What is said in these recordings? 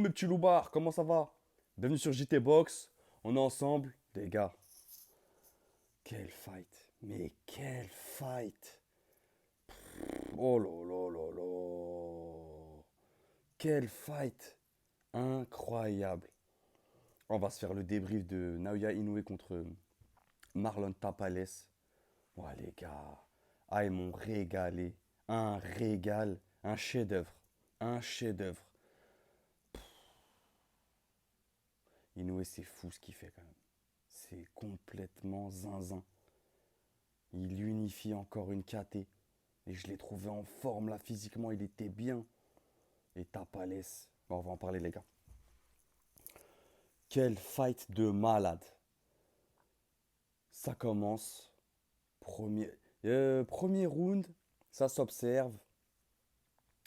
mes petits loupards, comment ça va? Bienvenue sur JT Box, on est ensemble. Les gars, quel fight, mais quel fight. Oh là là là là. Quel fight incroyable. On va se faire le débrief de Naoya Inoue contre Marlon Tapales. Ouais les gars, ah ils m'ont régalé. Un régal, un chef-d'œuvre. Un chef-d'œuvre. Inoue c'est fou ce qu'il fait quand même. C'est complètement zinzin. Il unifie encore une KT. Et je l'ai trouvé en forme là, physiquement, il était bien. Et Tapales, bon, on va en parler les gars. Quel fight de malade. Ça commence. Premier, premier round, ça s'observe.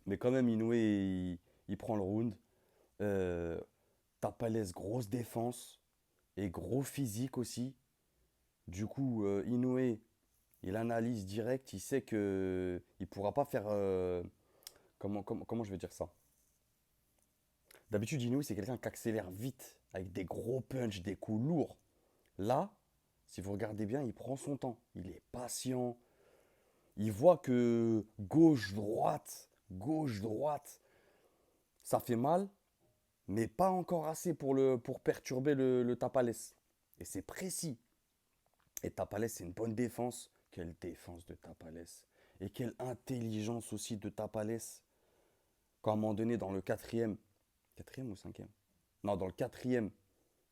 Mais quand même, Inoue, il prend le round. Euh, Tapales, grosse défense. Et gros physique aussi. Du coup, Inoue, il analyse direct. Il sait que il pourra pas faire... comment je vais dire ça? D'habitude, Inoue, c'est quelqu'un qui accélère vite, avec des gros punch, des coups lourds. Là, si vous regardez bien, il prend son temps. Il est patient. Il voit que gauche, droite, ça fait mal, mais pas encore assez pour perturber le Tapales. Et c'est précis. Et Tapales, c'est une bonne défense. Quelle défense de Tapales. Et quelle intelligence aussi de Tapales. Quand à un moment donné, dans le quatrième ou cinquième? Non, dans le quatrième,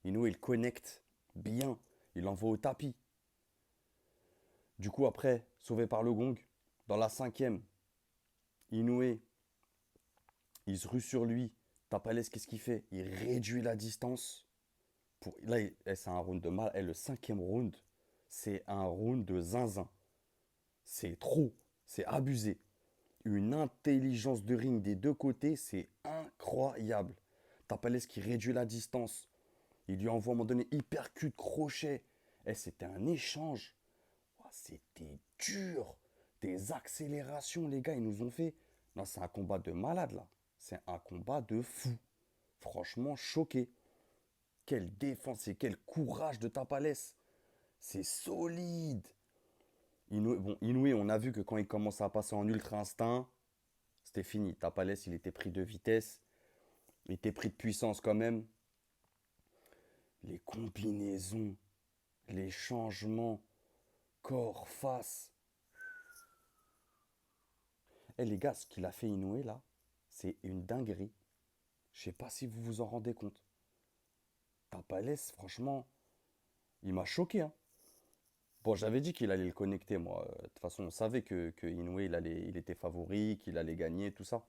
Inoue, il connecte bien. Il l'envoie au tapis. Du coup, après, sauvé par le gong, dans la cinquième, Inoue, il se rue sur lui. Tapales, qu'est-ce qu'il fait? Il réduit la distance. Là, c'est un round de mal. Et le cinquième round, c'est un round de zinzin. C'est trop. C'est abusé. Une intelligence de ring des deux côtés, c'est incroyable. Tapales qui réduit la distance. Il lui envoie à un moment donné hypercute, crochet. Et c'était un échange. Oh, c'était dur. Des accélérations, les gars, ils nous ont fait. Non, c'est un combat de malade, là. C'est un combat de fou. Franchement, choqué. Quelle défense et quel courage de Tapales. C'est solide. Inoue, on a vu que quand il commence à passer en ultra instinct, c'était fini. Tapales, il était pris de vitesse. Il était pris de puissance quand même. Les combinaisons, les changements, corps, face. Eh les gars, ce qu'il a fait Inoue là, c'est une dinguerie. Je sais pas si vous vous en rendez compte. Tapales, franchement, il m'a choqué. Hein. Bon, j'avais dit qu'il allait le connecter, moi. De toute façon, on savait que Inoue, il était favori, qu'il allait gagner, tout ça.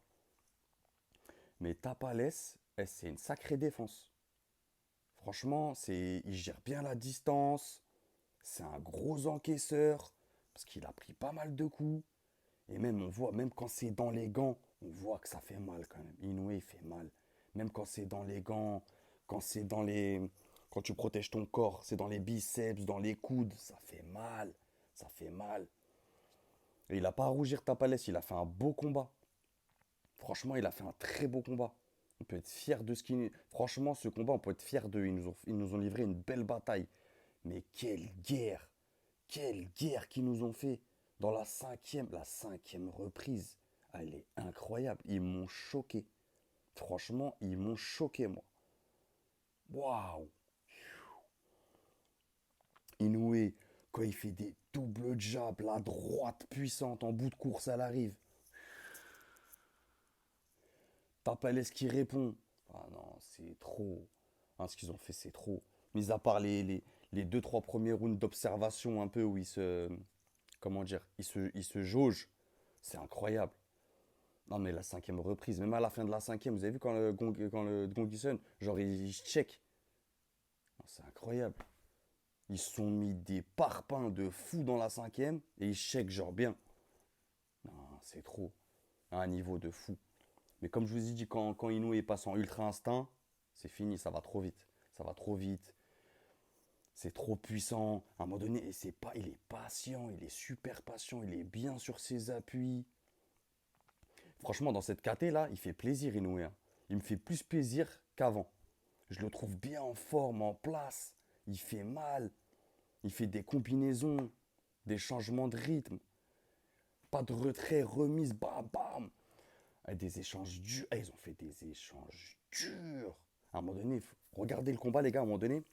Mais Tapales, c'est une sacrée défense. Franchement, il gère bien la distance. C'est un gros encaisseur. Parce qu'il a pris pas mal de coups. Et même, on voit, même quand c'est dans les gants, on voit que ça fait mal quand même. Inoue, il fait mal. Même quand c'est dans les gants, quand c'est dans les. Quand tu protèges ton corps, c'est dans les biceps, dans les coudes, ça fait mal. Ça fait mal. Et il a pas à rougir Tapales, il a fait un beau combat. Franchement, il a fait un très beau combat. On peut être fier de ce qu'il. Franchement, ce combat, on peut être fier d'eux. Ils nous ont livré une belle bataille. Mais quelle guerre! Quelle guerre qu'ils nous ont fait dans la cinquième reprise. Elle est incroyable. Ils m'ont choqué. Franchement, ils m'ont choqué, moi. Waouh! Inoue, quand il fait des doubles jabs, la droite puissante en bout de course, elle arrive. Tapales qui répond. Ah non, c'est trop. Hein, ce qu'ils ont fait, c'est trop. Mis à part les 2-3 premiers rounds d'observation, un peu où ils se. Comment dire? Ils se jaugent. C'est incroyable. Non, mais la cinquième reprise, même à la fin de la cinquième, vous avez vu quand le gong il sonne, genre il check. Non, c'est incroyable. Ils se sont mis des parpaings de fou dans la cinquième et ils check genre bien. Non, c'est trop. À un niveau de fou. Mais comme je vous ai dit, quand Inoue passe en ultra instinct, c'est fini, ça va trop vite. Ça va trop vite. C'est trop puissant. À un moment donné, et c'est pas, il est patient, il est super patient, il est bien sur ses appuis. Franchement, dans cette KT là, il fait plaisir Inoue. Hein. il me fait plus plaisir qu'avant. Je le trouve bien en forme, en place. Il fait mal. Il fait des combinaisons, des changements de rythme. Pas de retrait, remise, bam, bam. Et des échanges durs. Eh, ils ont fait des échanges durs. À un moment donné, regardez le combat, les gars. À un moment donné,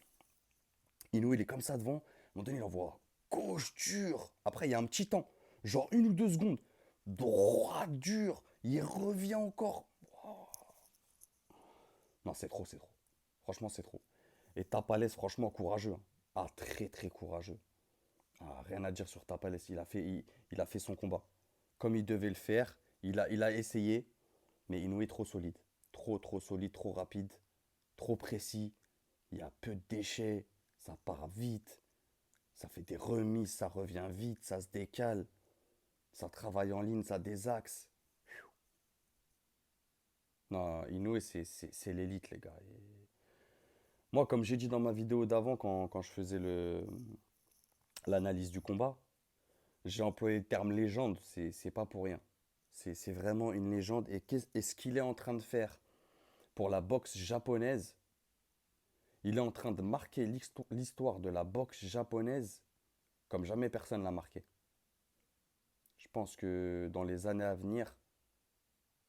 Inoue, il est comme ça devant. À un moment donné, il envoie gauche dur. Après, il y a un petit temps. Genre 1 ou 2 secondes. Droite dur. Il revient encore. Non, c'est trop, c'est trop. Franchement, c'est trop. Et Tapales, franchement, courageux, hein. Ah, très, très courageux. Ah, rien à dire sur Tapales. Il a fait son combat. Comme il devait le faire. Il a essayé. Mais Inoue est trop solide. Trop, trop solide, trop rapide. Trop précis. Il y a peu de déchets. Ça part vite. Ça fait des remises. Ça revient vite. Ça se décale. Ça travaille en ligne. Ça désaxe. Non, Inoue, c'est l'élite, les gars. Et moi, comme j'ai dit dans ma vidéo d'avant, quand je faisais l'analyse du combat, j'ai employé le terme légende. C'est pas pour rien. C'est vraiment une légende. Et ce qu'il est en train de faire pour la boxe japonaise, il est en train de marquer l'histoire de la boxe japonaise comme jamais personne l'a marqué. Je pense que dans les années à venir,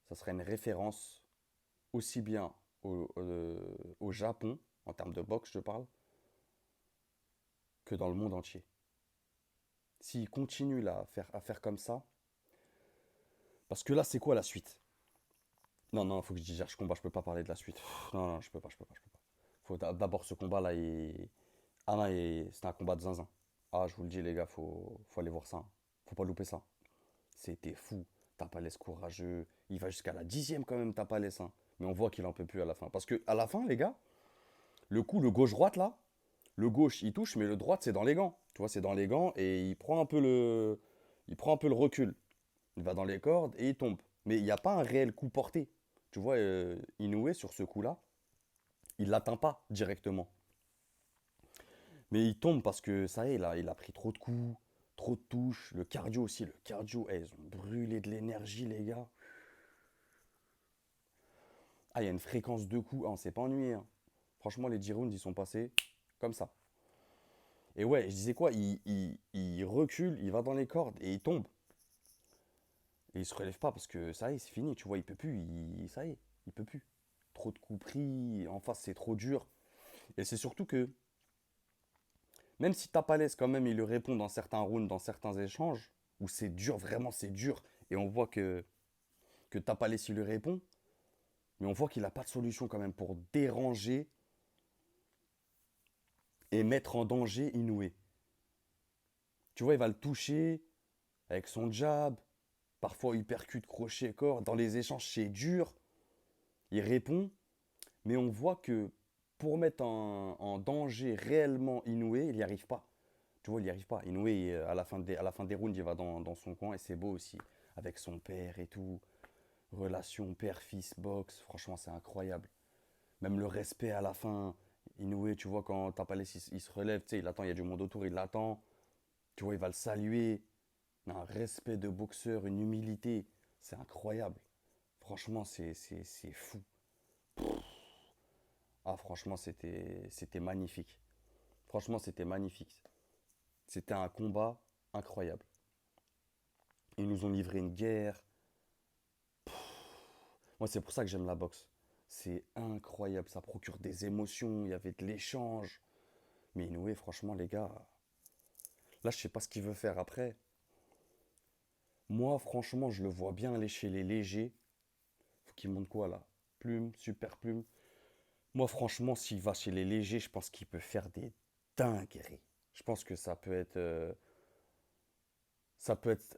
ça serait une référence aussi bien au Japon, en termes de boxe, je parle, que dans le monde entier. S'il continue là, à faire comme ça, parce que là, c'est quoi la suite? Non, non, il faut que je digère ce combat, je peux pas parler de la suite. Non, non, je peux pas, je peux pas, je peux pas. Faut d'abord ce combat-là, ah non, c'était un combat de zinzin. Ah, je vous le dis, les gars, faut aller voir ça, hein. Faut pas louper ça. C'était fou. Tapales courageux. Il va jusqu'à la 10e quand même, Tapales, hein. Mais on voit qu'il en peut plus à la fin. Parce que à la fin, les gars, le coup, le gauche-droite là, le gauche il touche, mais le droite c'est dans les gants. Tu vois, c'est dans les gants et il prend un peu le recul. Il va dans les cordes et il tombe. Mais il n'y a pas un réel coup porté. Tu vois, Inoue sur ce coup-là, il l'atteint pas directement. Mais il tombe parce que ça y est, là, il a pris trop de coups, trop de touches. Le cardio aussi, le cardio, ils ont brûlé de l'énergie, les gars. Ah, il y a une fréquence de coups. Ah, on s'est pas ennuyé, hein. Franchement, les 10 rounds, ils sont passés comme ça. Et ouais, je disais quoi, il recule, il va dans les cordes et il tombe. Et il se relève pas parce que ça y est, c'est fini. Tu vois, il peut plus. Ça y est, il peut plus. Trop de coups pris. En face, c'est trop dur. Et c'est surtout que, même si Tapales, quand même, il lui répond dans certains rounds, dans certains échanges, où c'est dur, vraiment c'est dur, et on voit que Tapales, il lui répond, mais on voit qu'il n'a pas de solution quand même pour déranger et mettre en danger Inoue. Tu vois, il va le toucher avec son jab, parfois il percute crochet corps. Dans les échanges, c'est dur. Il répond, mais on voit que pour mettre en danger réellement Inoue, il n'y arrive pas. Tu vois, il n'y arrive pas. Inoue, à la fin des rounds, il va dans son coin et c'est beau aussi. Avec son père et tout. Relation père-fils, boxe, franchement, c'est incroyable. Même le respect à la fin. Inoue, tu vois, quand Tapales il se relève, tu sais, il attend, il y a du monde autour, il l'attend. Tu vois, il va le saluer. Un respect de boxeur, une humilité. C'est incroyable. Franchement, c'est fou. Ah, franchement, c'était magnifique. Franchement, c'était magnifique. C'était un combat incroyable. Ils nous ont livré une guerre. Moi, c'est pour ça que j'aime la boxe. C'est incroyable. Ça procure des émotions. Il y avait de l'échange. Mais Inoue, franchement, les gars, là, je sais pas ce qu'il veut faire après. Moi, franchement, je le vois bien aller chez les légers. Faut qu'il monte quoi là? Plume, super plume. Moi, franchement, s'il va chez les légers, je pense qu'il peut faire des dingueries. Je pense que ça peut être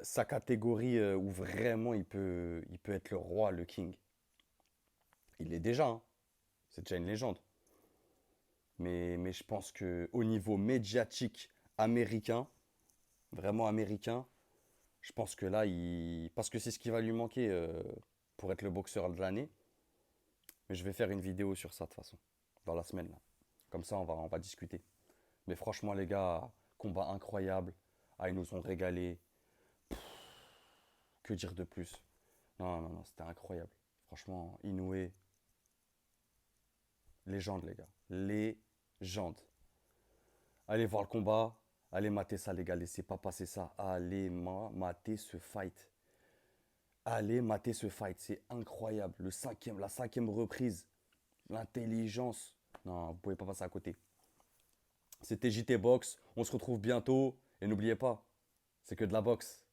sa catégorie où vraiment il peut être le roi, le king. Il l'est déjà, hein. C'est déjà une légende. Mais je pense que au niveau médiatique américain, vraiment américain, je pense que là, parce que c'est ce qui va lui manquer pour être le boxeur de l'année. Mais je vais faire une vidéo sur ça de toute façon, dans la semaine là. Comme ça, on va discuter. Mais franchement, les gars, combat incroyable. Ah, ils nous ont régalé. Que dire de plus? Non, non, non, c'était incroyable. Franchement, Inoue. Légende, les gars. Légende. Allez voir le combat. Allez mater ça, les gars. Laissez pas passer ça. Allez mater ce fight. Allez mater ce fight. C'est incroyable. La cinquième reprise. L'intelligence. Non, vous pouvez pas passer à côté. C'était JT Box. On se retrouve bientôt. Et n'oubliez pas, c'est que de la boxe.